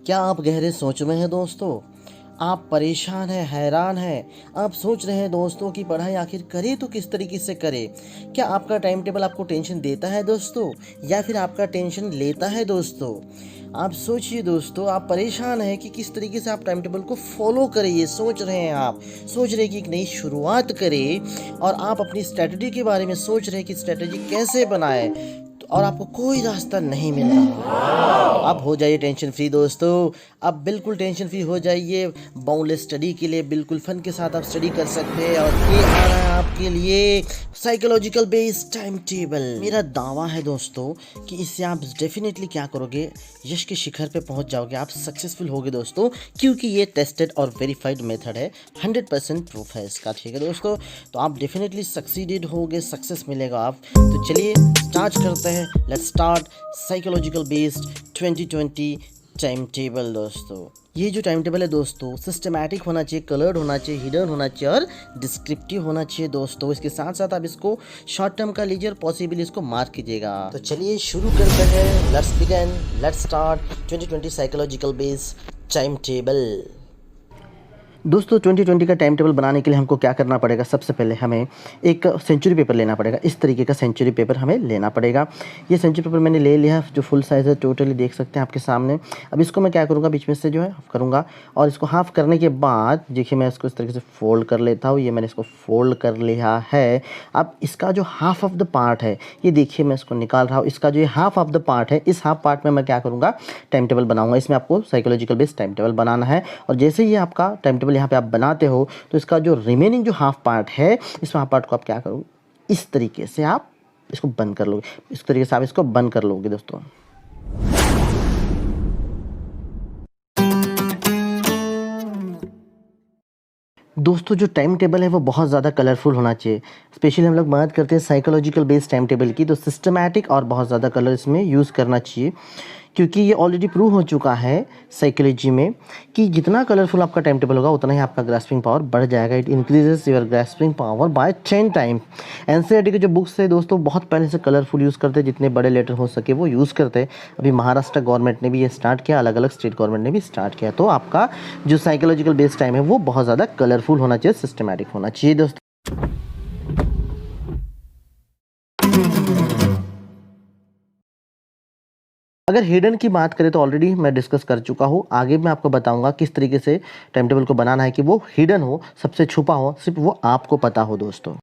क्या आप गहरे सोच में हैं दोस्तों? आप परेशान हैं, हैरान हैं, आप सोच रहे हैं दोस्तों कि पढ़ाई आखिर करें तो किस तरीके से करें? क्या आपका टाइम टेबल आपको टेंशन देता है दोस्तों या फिर आपका टेंशन लेता है दोस्तों? आप सोचिए दोस्तों, आप परेशान हैं कि किस तरीके से आप टाइम टेबल को फ़ॉलो करें, ये सोच रहे हैं आप। सोच रहे हैं कि एक नई शुरुआत करें और आप अपनी स्ट्रैटेजी के बारे में सोच रहे हैं कि स्ट्रैटेजी कैसे बनाएँ और आपको कोई रास्ता नहीं मिल रहा। अब हो जाइए टेंशन फ्री दोस्तों, अब बिल्कुल टेंशन फ्री हो जाइए। बाउंडलेस स्टडी के लिए बिल्कुल फन के साथ आप स्टडी कर सकते हैं और ये आ रहा है आपके लिए साइकोलॉजिकल बेस्ड टाइम टेबल। मेरा दावा है दोस्तों कि इससे आप डेफिनेटली क्या करोगे, यश के शिखर पे पहुंच जाओगे, आप सक्सेसफुल होगे दोस्तों, क्योंकि ये टेस्टेड और वेरीफाइड मेथड है, 100% प्रूफ है इसका। ठीक है दोस्तों, तो आप डेफिनेटली सक्सीडेड होगे, सक्सेस मिलेगा आप। तो चलिए स्टार्ट करते हैं। Let's start psychological based 2020 time table दोस्तों। ये जो टाइम टेबल है दोस्तों, सिस्टमैटिक होना चाहिए, कलर्ड होना चाहिए, हिडन होना चाहिए और डिस्क्रिप्टिव होना चाहिए दोस्तों। इसके साथ साथ आप इसको शॉर्ट टर्म का लीजिए और पॉसिबली इसको मार्क कीजिएगा। तो चलिए शुरू करते हैं। Let's begin, let's start 2020 psychological based time table. दोस्तों 2020 का टाइम टेबल बनाने के लिए हमको क्या करना पड़ेगा? सबसे पहले हमें एक सेंचुरी पेपर लेना पड़ेगा। इस तरीके का सेंचुरी पेपर हमें लेना पड़ेगा। ये सेंचुरी पेपर मैंने ले लिया, जो फुल साइज़ है, टोटली देख सकते हैं आपके सामने। अब इसको मैं क्या करूँगा, बीच में से जो है हाफ करूँगा और इसको हाफ करने के बाद देखिए मैं इसको इस तरीके से फोल्ड कर लेता हूँ। ये मैंने इसको फोल्ड कर लिया है। अब इसका जो हाफ ऑफ द पार्ट है, ये देखिए मैं इसको निकाल रहा हूँ। इसका जो ये हाफ ऑफ द पार्ट है, इस हाफ पार्ट में मैं क्या करूँगा, टाइम टेबल बनाऊँगा। इसमें आपको साइकोलॉजिकल बेस्ड टाइम टेबल बनाना है और जैसे ही आपका टाइम टेबल यहाँ पे आप बनाते हो तो इसका जो रिमेनिंग जो हाफ पार्ट है, इस हाफ पार्ट को आप क्या करोगे, इस तरीके से आप इसको बंद कर लोगे। इस तरीके से आप इसको बंद कर लोगे दोस्तों। दोस्तों जो टाइम टेबल है वो बहुत ज़्यादा कलरफुल होना चाहिए। स्पेशली हम लोग बात करते हैं साइकोलॉजिकल बेस्ड टाइम टेबल की, तो सिस्टमैटिक और बहुत ज़्यादा कलर इसमें यूज़ करना चाहिए, क्योंकि ये ऑलरेडी प्रूव हो चुका है साइकोलॉजी में कि जितना कलरफुल आपका टाइम टेबल होगा उतना ही आपका ग्रास्पिंग पावर बढ़ जाएगा। It increases your grasping power bye 10 time. NCERT के जो बुक्स है दोस्तों, बहुत पहले से कलरफुल यूज़ करते हैं, जितने बड़े लेटर हो सके वो यूज़ करते हैं। अभी महाराष्ट्र गवर्नमेंट ने भी ये स्टार्ट किया, अलग अलग स्टेट गवर्नमेंट ने भी स्टार्ट किया। तो आपका जो साइकोलॉजिकल बेस्ड टाइम है वो बहुत ज़्यादा कलरफुल होना चाहिए, सिस्टमैटिक होना चाहिए दोस्तों। अगर हिडन की बात करें तो ऑलरेडी मैं डिस्कस कर चुका हूँ। आगे मैं आपको बताऊंगा किस तरीके से टाइम टेबल को बनाना है कि वो हिडन हो, सबसे छुपा हो, सिर्फ वो आपको पता हो दोस्तों।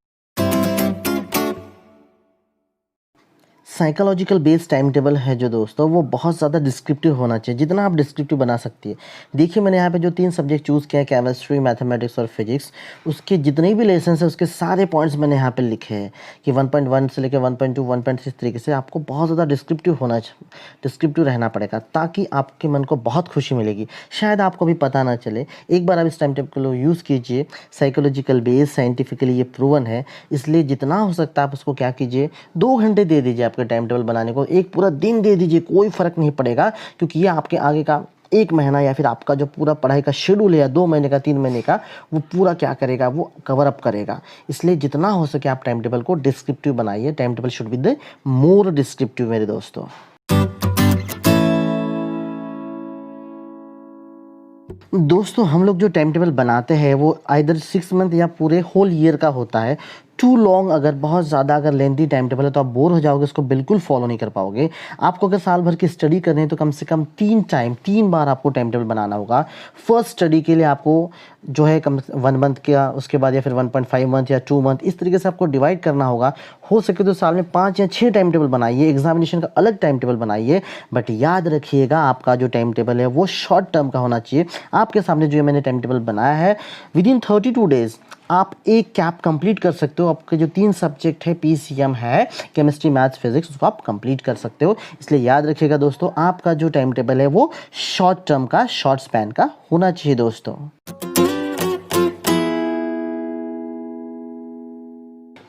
साइकोलॉजिकल बेस्ड टाइम टेबल है जो दोस्तों, वो बहुत ज़्यादा डिस्क्रिप्टिव होना चाहिए, जितना आप डिस्क्रिप्टिव बना सकती है। देखिए मैंने यहाँ पे जो 3 सब्जेक्ट चूज़ किया है, केमिस्ट्री, मैथमेटिक्स और फिजिक्स, उसके जितने भी लेसन है उसके सारे पॉइंट्स मैंने यहाँ पे लिखे हैं कि 1.1 से लेकर 1.2, 1.3 इस तरीके से आपको बहुत ज़्यादा डिस्क्रिप्टिव रहना पड़ेगा, ताकि आपके मन को बहुत खुशी मिलेगी। शायद आपको भी पता ना चले। एक बार आप इस टाइम टेबल को यूज़ कीजिए। साइकोलॉजिकल बेस्ड साइंटिफिकली ये प्रूवन है, इसलिए जितना हो सकता है आप उसको क्या कीजिए, 2 घंटे दे दीजिए आपके टाइम टेबल बनाने को। एक पूरा दिन दे दीजिए, कोई फ़र्क नहीं पड़ेगा, क्योंकि ये आपके आगे का 1 महीना या फिर आपका जो पूरा पढ़ाई का शेड्यूल है, या 2 महीने का, 3 महीने का, वो पूरा क्या करेगा, वो कवर अप करेगा। इसलिए जितना हो सके आप टाइम टेबल को डिस्क्रिप्टिव बनाइए। Time table should be the more descriptive मेरे दोस्तों। दोस्तों हम लोग जो टाइम टेबल बनाते हैं वो आइदर 6 मंथ या पूरे होल ईयर का होता है। टू लॉन्ग, अगर बहुत ज़्यादा अगर लेंथी टाइम टेबल है तो आप बोर हो जाओगे, उसको बिल्कुल फॉलो नहीं कर पाओगे। आपको अगर साल भर की स्टडी करनी है तो कम से कम 3 बार आपको टाइम टेबल बनाना होगा। फर्स्ट स्टडी के लिए आपको जो है कम 1 मंथ का, उसके बाद या फिर 1.5 मंथ या 2 मंथ, इस तरीके से आपको डिवाइड करना होगा। हो सके तो साल में 5 या 6 टाइम टेबल बनाइए, एग्जामिनेशन का अलग टाइम टेबल बनाइए, बट याद रखिएगा आपका जो टाइम टेबल है वो शॉर्ट टर्म का होना चाहिए। आपके सामने जो मैंने टाइम टेबल बनाया है, विद इन 32 डेज आप एक कैप कंप्लीट कर सकते हो। आपके जो 3 सब्जेक्ट है, पीसीएम है, केमिस्ट्री, मैथ्स, फिजिक्स, उसको आप कंप्लीट कर सकते हो। इसलिए याद रखिएगा दोस्तों, आपका जो टाइम टेबल है वो शॉर्ट टर्म का, शॉर्ट स्पैन का होना चाहिए दोस्तों।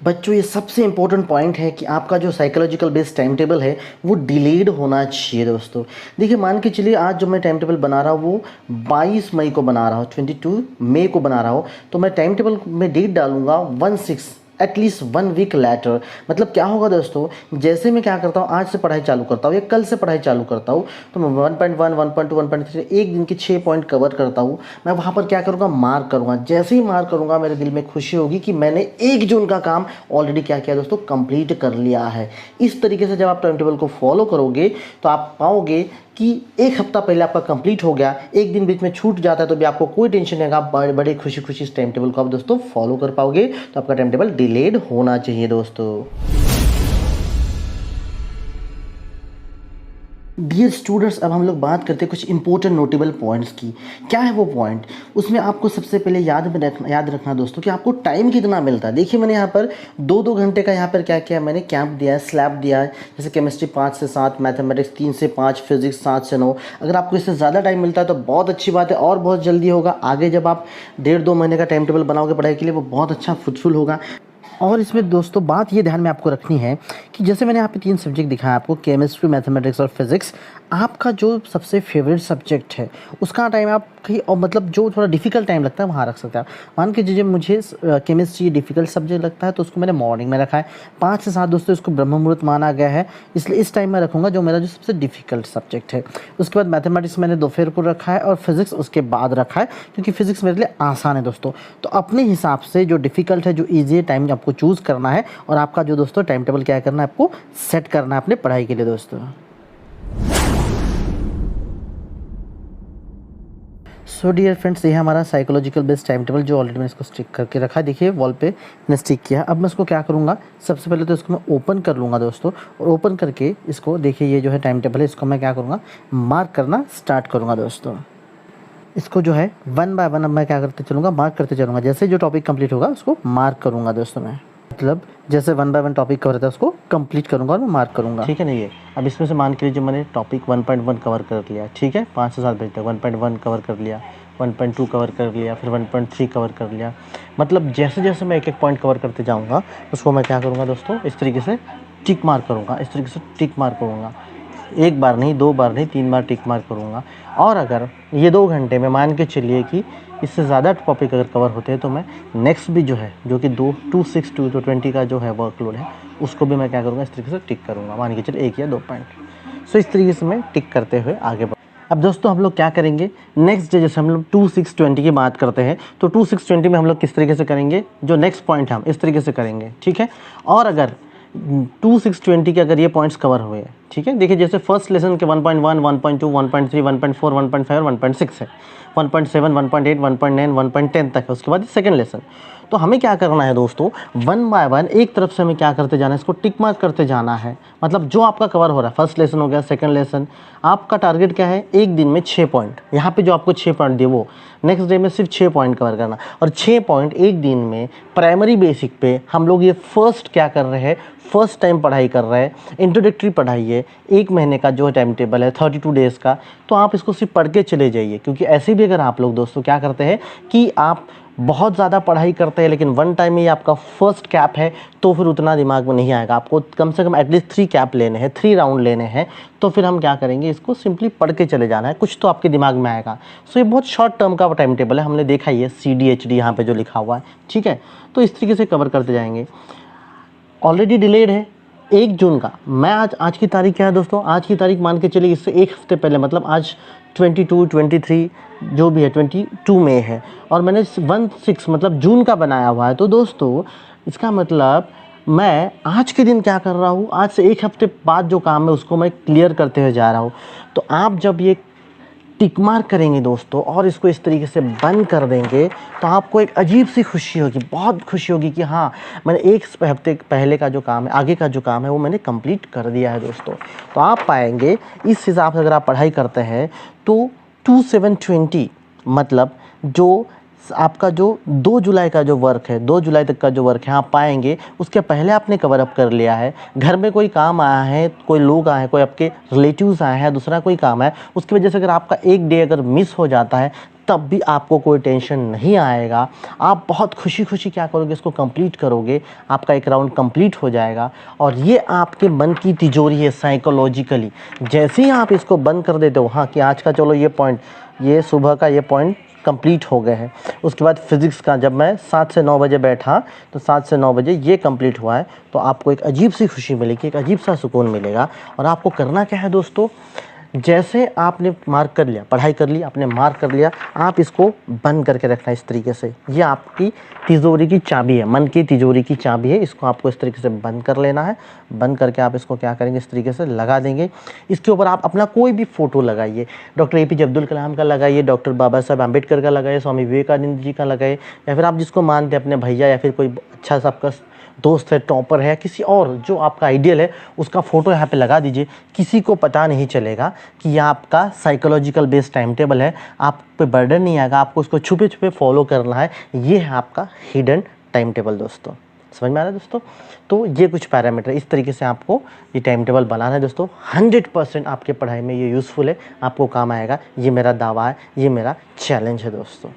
बच्चों ये सबसे इंपॉर्टेंट पॉइंट है कि आपका जो साइकोलॉजिकल बेस्ड टाइम टेबल है वो डिलेड होना चाहिए दोस्तों। देखिए मान के चलिए आज जो मैं टाइम टेबल बना रहा हूँ वो 22 मई को बना रहा हूँ, 22 मई को बना रहा हूँ, तो मैं टाइम टेबल में डेट डालूंगा 1/6 एटलीस्ट 1 वीक लेटर। मतलब क्या होगा दोस्तों, जैसे मैं क्या करता हूँ, आज से पढ़ाई चालू करता हूँ या कल से पढ़ाई चालू करता हूँ, तो मैं 1.1, 1.2, 1.3 एक दिन के 6 पॉइंट कवर करता हूँ। मैं वहाँ पर क्या करूँगा, मार्क करूँगा। जैसे ही मार्क करूँगा मेरे दिल में खुशी होगी कि मैंने 1 जून का काम ऑलरेडी क्या किया दोस्तों, कंप्लीट कर लिया है। इस तरीके से जब आप टाइम टेबल को फॉलो करोगे तो आप पाओगे कि 1 हफ्ता पहले आपका कंप्लीट हो गया, एक दिन बीच में छूट जाता है तो भी आपको कोई टेंशन नहीं, आप बड़े बड़े खुशी खुशी इस टाइम टेबल को आप दोस्तों फॉलो कर पाओगे। तो आपका टाइम टेबल डिलेड होना चाहिए दोस्तों। डियर स्टूडेंट्स, अब हम लोग बात करते हैं कुछ इंपॉर्टेंट नोटेबल पॉइंट्स की। क्या है वो पॉइंट, उसमें आपको सबसे पहले याद रखना दोस्तों कि आपको टाइम कितना मिलता है। देखिए मैंने यहाँ पर 2-2 घंटे का यहाँ पर क्या किया, मैंने कैंप दिया है, स्लैब दिया है। जैसे केमिस्ट्री 5 से 7, मैथमेटिक्स 3 से 5, फिजिक्स 7 से 9। अगर आपको इससे ज़्यादा टाइम मिलता है तो बहुत अच्छी बात है और बहुत जल्दी होगा। आगे जब आप 1.5-2 महीने का टाइम टेबल बनाओगे पढ़ाई के लिए, वो बहुत अच्छा फ्रूटफुल होगा। और इसमें दोस्तों बात ये ध्यान में आपको रखनी है कि जैसे मैंने यहाँ पे 3 सब्जेक्ट दिखाया आपको, केमिस्ट्री, मैथमेटिक्स और फिजिक्स। आपका जो सबसे फेवरेट सब्जेक्ट है उसका टाइम आप कहीं और मतलब जो थोड़ा डिफिकल्ट टाइम लगता है वहाँ रख सकते हैं। मान के लीजिए मुझे केमिस्ट्री डिफिकल्ट सब्जेक्ट लगता है तो उसको मैंने मॉर्निंग में रखा है। 5 से 7 दोस्तों इसको ब्रह्म मुहूर्त माना गया है, इसलिए इस टाइम में रखूँगा जो मेरा जो सबसे डिफिकल्ट सब्जेक्ट है। उसके बाद मैथमेटिक्स मैंने दोपहर को रखा है और फिजिक्स उसके बाद रखा है, क्योंकि फिजिक्स मेरे लिए आसान है दोस्तों। तो अपने हिसाब से जो डिफिकल्ट है, जो ईजी है, टाइम आपको चूज़ करना है और आपका जो दोस्तों टाइम टेबल क्या करना है, आपको सेट करना है अपने पढ़ाई के लिए दोस्तों। सो डियर फ्रेंड्स, ये है हमारा साइकोलॉजिकल बेस्ड टाइम टेबल जो ऑलरेडी मैंने इसको स्टिक करके रखा है। देखिए वॉल पे मैंने स्टिक किया। अब मैं इसको क्या करूँगा, सबसे पहले तो इसको मैं ओपन कर लूँगा दोस्तों, और ओपन करके इसको देखिए ये जो है टाइम टेबल है, इसको मैं क्या करूँगा, मार्क करना स्टार्ट करूँगा दोस्तों। इसको जो है 1 बाय 1 अब मैं क्या करते चलूँगा, मार्क करते चलूँगा। जैसे जो टॉपिक कंप्लीट होगा उसको मार्क करूँगा दोस्तों मैं। मतलब जैसे 1 बाय 1 टॉपिक कवर रहता है उसको कंप्लीट करूँगा और मैं मार्क करूँगा, ठीक है ना। ये अब इसमें से मान के लीजिए मैंने टॉपिक 1.1 कवर कर लिया, ठीक है, 5 से 7 बजे तक 1.1 कवर कर लिया, 1.2 कवर कर लिया, फिर 1.3 कवर कर लिया। मतलब जैसे जैसे मैं एक एक पॉइंट कवर करते जाऊँगा उसको मैं क्या करूँगा दोस्तों, इस तरीके से टिक मार्क करूँगा, इस तरीके से टिक मार्क करूँगा। 1 बार नहीं, 2 बार नहीं, 3 बार टिक मार्क करूँगा। और अगर ये 2 घंटे में मान के चलिए कि इससे ज़्यादा टॉपिक अगर कवर होते हैं तो मैं नेक्स्ट भी जो है, जो कि 2-6-20 का जो है वर्कलोड है, उसको भी मैं क्या करूँगा, इस तरीके से टिक करूँगा। मान के चलिए 1 या 2 पॉइंट। सो इस तरीके से मैं टिक करते हुए आगे बढ़। अब दोस्तों हम लोग क्या करेंगे, नेक्स्ट डे जैसे हम लोग 2-6-20 की बात करते हैं तो 2-6-20 में हम लोग किस तरीके से करेंगे, जो नेक्स्ट पॉइंट है हम इस तरीके से करेंगे, ठीक है। और अगर 2-6-20 के अगर ये पॉइंट्स कवर हुए, ठीक है, देखिए जैसे फर्स्ट लेसन के 1.1, 1.2, 1.3, 1.4, 1.5 और 1.6 है, 1.7, 1.8, 1.9, 1.10 तक है। उसके बाद सेकंड लेसन। तो हमें क्या करना है दोस्तों, 1 बाय 1 एक तरफ से हमें क्या करते जाना है, इसको टिक मार्क करते जाना है। मतलब जो आपका कवर हो रहा है, फर्स्ट लेसन हो गया, सेकंड लेसन, आपका टारगेट क्या है, एक दिन में 6 पॉइंट। यहाँ पे जो आपको 6 पॉइंट दिए वो नेक्स्ट डे में सिर्फ 6 पॉइंट कवर करना। और 6 पॉइंट एक दिन में प्राइमरी बेसिक पे हम लोग ये फर्स्ट क्या कर रहे हैं, फर्स्ट टाइम पढ़ाई कर रहे हैं। इंट्रोडक्टरी पढ़ाई है, 1 महीने का जो टाइम टेबल है 32 डेज़ का। तो आप इसको सिर्फ पढ़ के चले जाइए, क्योंकि ऐसे भी अगर आप लोग दोस्तों क्या करते हैं कि आप बहुत ज़्यादा पढ़ाई करते हैं लेकिन वन टाइम में ही आपका फर्स्ट कैप है तो फिर उतना दिमाग में नहीं आएगा। आपको कम से कम एटलीस्ट 3 कैप लेने हैं, 3 राउंड लेने हैं। तो फिर हम क्या करेंगे, इसको सिंपली पढ़ के चले जाना है, कुछ तो आपके दिमाग में आएगा। सो ये बहुत शॉर्ट टर्म का टाइम टेबल है, हमने देखा ही है CDHD यहाँ पे जो लिखा हुआ है, ठीक है। तो इस तरीके से कवर करते जाएंगे। ऑलरेडी डिलेड है 1 जून का। मैं आज की तारीख क्या है दोस्तों, आज की तारीख मान के चलिए इससे 1 हफ्ते पहले, मतलब आज 22, 23 जो भी है 22 मई है और मैंने 16 मतलब जून का बनाया हुआ है। तो दोस्तों इसका मतलब मैं आज के दिन क्या कर रहा हूँ, आज से 1 हफ्ते बाद जो काम है उसको मैं क्लियर करते हुए जा रहा हूँ। तो आप जब ये टिक मार्क करेंगे दोस्तों और इसको इस तरीके से बंद कर देंगे तो आपको एक अजीब सी खुशी होगी, बहुत खुशी होगी कि हाँ मैंने 1 हफ्ते पहले का जो काम है, आगे का जो काम है वो मैंने कंप्लीट कर दिया है दोस्तों। तो आप पाएंगे इस हिसाब से अगर आप पढ़ाई करते हैं तो 2-7-20 मतलब जो आपका जो 2 जुलाई का जो वर्क है, 2 जुलाई तक का जो वर्क है आप पाएंगे उसके पहले आपने कवर अप कर लिया है। घर में कोई काम आया है, कोई लोग आए हैं, कोई आपके रिलेटिव्स आए हैं, दूसरा कोई काम है, उसकी वजह से अगर आपका एक डे अगर मिस हो जाता है तब भी आपको कोई टेंशन नहीं आएगा। आप बहुत खुशी खुशी क्या करोगे, इसको कंप्लीट करोगे, आपका एक राउंड कंप्लीट हो जाएगा। और ये आपके मन की तिजोरी है साइकोलॉजिकली। जैसे ही आप इसको बंद कर देते हो, हाँ कि आज का चलो ये पॉइंट, ये सुबह का ये पॉइंट कंप्लीट हो गए हैं। उसके बाद फिज़िक्स का जब मैं 7 से 9 बजे बैठा तो 7 से 9 बजे ये कंप्लीट हुआ है, तो आपको एक अजीब सी खुशी मिलेगी, एक अजीब सा सुकून मिलेगा। और आपको करना क्या है दोस्तों, जैसे आपने मार्क कर लिया, पढ़ाई कर ली, आपने मार्क कर लिया, आप इसको बंद करके रखना इस तरीके से। ये आपकी तिजोरी की चाबी है, मन की तिजोरी की चाबी है। इसको आपको इस तरीके से बंद कर लेना है। बंद करके आप इसको क्या करेंगे, इस तरीके से लगा देंगे। इसके ऊपर आप अपना कोई भी फ़ोटो लगाइए, डॉक्टर APJ अब्दुल कलाम का लगाइए, डॉक्टर बाबा साहब आम्बेडकर का लगाइए, स्वामी विवेकानंद जी का लगाइए, या फिर आप जिसको मानते हैं अपने भैया, या फिर कोई अच्छा सा आपका दोस्त है, टॉपर है, किसी और जो आपका आइडियल है, उसका फ़ोटो यहाँ पे लगा दीजिए। किसी को पता नहीं चलेगा कि यह आपका साइकोलॉजिकल बेस्ड टाइम टेबल है। आप पे बर्डन नहीं आएगा, आपको इसको छुपे छुपे फॉलो करना है। ये है आपका हिडन टाइम टेबल दोस्तों। समझ में आ रहा है दोस्तों? तो ये कुछ पैरामीटर, इस तरीके से आपको ये टाइम टेबल बनाना है दोस्तों। 100% आपके पढ़ाई में ये यूज़फुल है, आपको काम आएगा। ये मेरा दावा है, ये मेरा चैलेंज है दोस्तों।